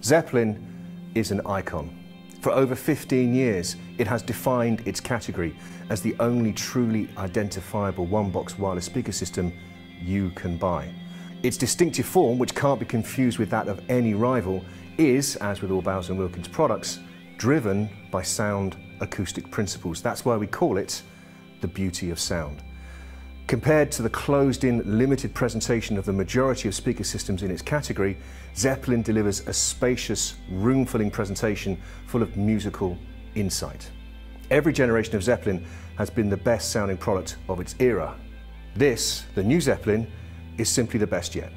Zeppelin is an icon. For over 15 years, it has defined its category as the only truly identifiable one-box wireless speaker system you can buy. Its distinctive form, which can't be confused with that of any rival, is, as with all Bowers and Wilkins products, driven by sound acoustic principles. That's why we call it the beauty of sound. Compared to the closed-in, limited presentation of the majority of speaker systems in its category, Zeppelin delivers a spacious, room-filling presentation full of musical insight. Every generation of Zeppelin has been the best-sounding product of its era. This, the new Zeppelin, is simply the best yet.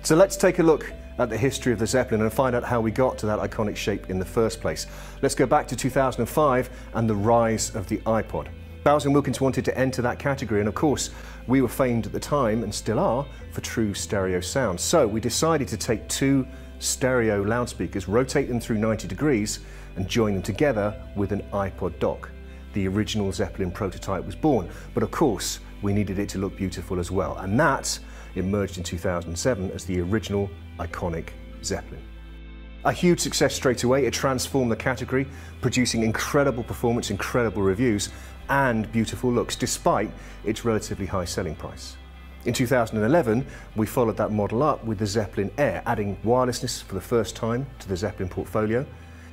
So let's take a look at the history of the Zeppelin and find out how we got to that iconic shape in the first place. Let's go back to 2005 and the rise of the iPod. Bowers and Wilkins wanted to enter that category, and of course, we were famed at the time, and still are, for true stereo sound. So we decided to take two stereo loudspeakers, rotate them through 90 degrees, and join them together with an iPod dock. The original Zeppelin prototype was born, but of course, we needed it to look beautiful as well, and that emerged in 2007 as the original iconic Zeppelin. A huge success straight away, it transformed the category, producing incredible performance, incredible reviews, and beautiful looks, despite its relatively high selling price. In 2011, we followed that model up with the Zeppelin Air, adding wirelessness for the first time to the Zeppelin portfolio.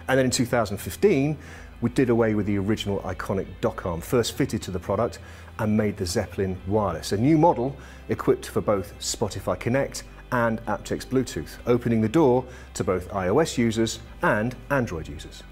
And then in 2015, we did away with the original iconic dock arm, first fitted to the product, and made the Zeppelin Wireless, a new model equipped for both Spotify Connect and aptX Bluetooth, opening the door to both iOS users and Android users.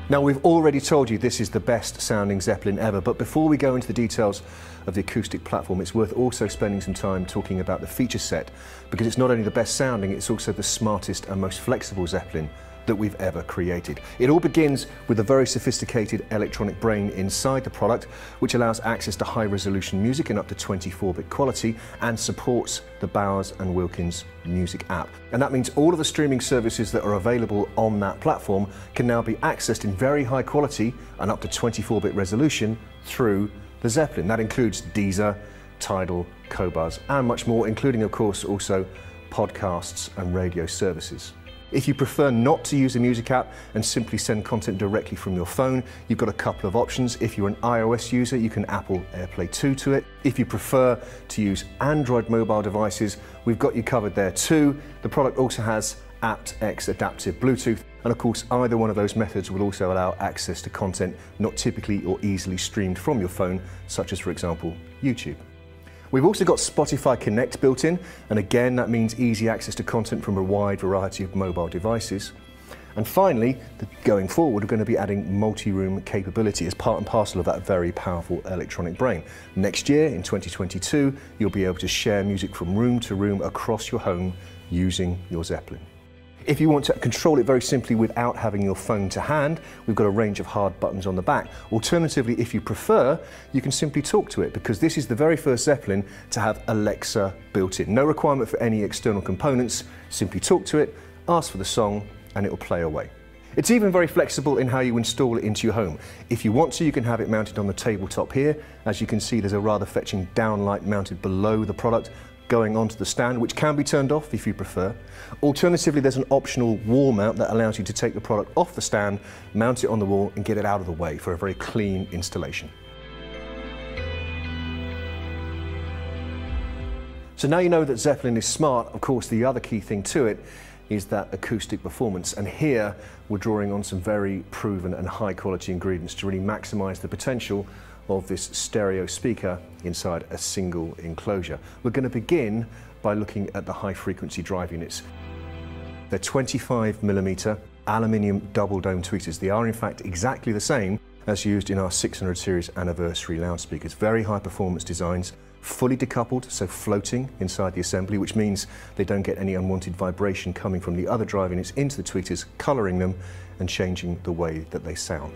Now, we've already told you this is the best sounding Zeppelin ever, but before we go into the details of the acoustic platform, it's worth also spending some time talking about the feature set, because it's not only the best sounding, it's also the smartest and most flexible Zeppelin that we've ever created. It all begins with a very sophisticated electronic brain inside the product, which allows access to high-resolution music in up to 24-bit quality and supports the Bowers and Wilkins Music app. And that means all of the streaming services that are available on that platform can now be accessed in very high quality and up to 24-bit resolution through the Zeppelin. That includes Deezer, Tidal, Qobuz, and much more, including, of course, also podcasts and radio services. If you prefer not to use the music app and simply send content directly from your phone, you've got a couple of options. If you're an iOS user, you can Apple AirPlay 2 to it. If you prefer to use Android mobile devices, we've got you covered there too. The product also has aptX adaptive Bluetooth, and of course either one of those methods will also allow access to content not typically or easily streamed from your phone, such as, for example, YouTube. We've also got Spotify Connect built in, and again that means easy access to content from a wide variety of mobile devices. And finally, going forward, we're going to be adding multi-room capability as part and parcel of that very powerful electronic brain. Next year, in 2022, you'll be able to share music from room to room across your home using your Zeppelin. If you want to control it very simply without having your phone to hand, we've got a range of hard buttons on the back. Alternatively, if you prefer, you can simply talk to it, because this is the very first Zeppelin to have Alexa built in. No requirement for any external components, simply talk to it, ask for the song, and it will play away. It's even very flexible in how you install it into your home. If you want to, you can have it mounted on the tabletop here. As you can see, there's a rather fetching downlight mounted below the product, going onto the stand, which can be turned off if you prefer. Alternatively, there's an optional wall mount that allows you to take the product off the stand, mount it on the wall, and get it out of the way for a very clean installation. So now you know that Zeppelin is smart. Of course, the other key thing to it is that acoustic performance, and here we're drawing on some very proven and high quality ingredients to really maximize the potential of this stereo speaker inside a single enclosure. We're going to begin by looking at the high frequency drive units. They're 25mm aluminium double dome tweeters. They are in fact exactly the same as used in our 600 series anniversary loudspeakers. Very high performance designs, fully decoupled, so floating inside the assembly, which means they don't get any unwanted vibration coming from the other drive units into the tweeters, colouring them and changing the way that they sound.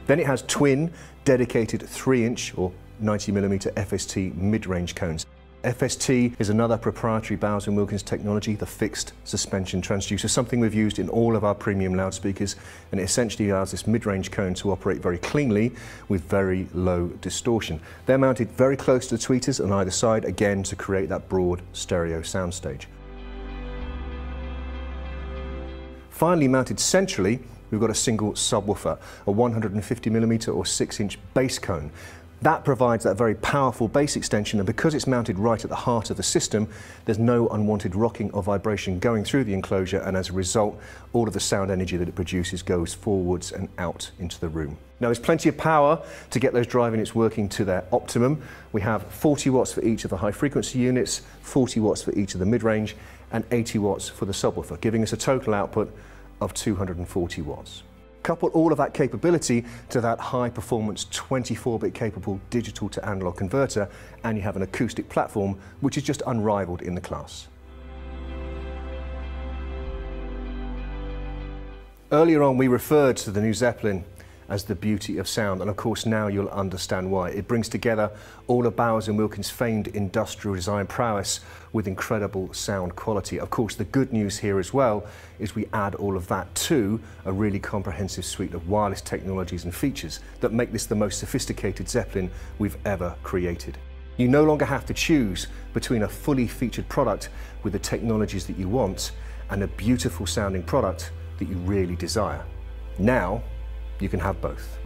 Then it has twin dedicated 3-inch or 90mm FST mid-range cones. FST is another proprietary Bowers Wilkins technology, the fixed suspension transducer, something we've used in all of our premium loudspeakers, and it essentially allows this mid-range cone to operate very cleanly with very low distortion. They're mounted very close to the tweeters on either side, again to create that broad stereo soundstage. Finally mounted centrally, we've got a single subwoofer, a 150mm or 6-inch bass cone. That provides that very powerful bass extension, and because it's mounted right at the heart of the system, there's no unwanted rocking or vibration going through the enclosure, and as a result, all of the sound energy that it produces goes forwards and out into the room. Now there's plenty of power to get those drive units working to their optimum. We have 40 watts for each of the high frequency units, 40 watts for each of the mid-range, and 80 watts for the subwoofer, giving us a total output of 240 watts. Couple all of that capability to that high-performance 24-bit capable digital to analog converter, and you have an acoustic platform which is just unrivaled in the class. Earlier on we referred to the new Zeppelin as the beauty of sound, and of course now you'll understand why. It brings together all of Bowers Wilkins' famed industrial design prowess with incredible sound quality. Of course the good news here as well is we add all of that to a really comprehensive suite of wireless technologies and features that make this the most sophisticated Zeppelin we've ever created. You no longer have to choose between a fully featured product with the technologies that you want and a beautiful sounding product that you really desire. Now you can have both.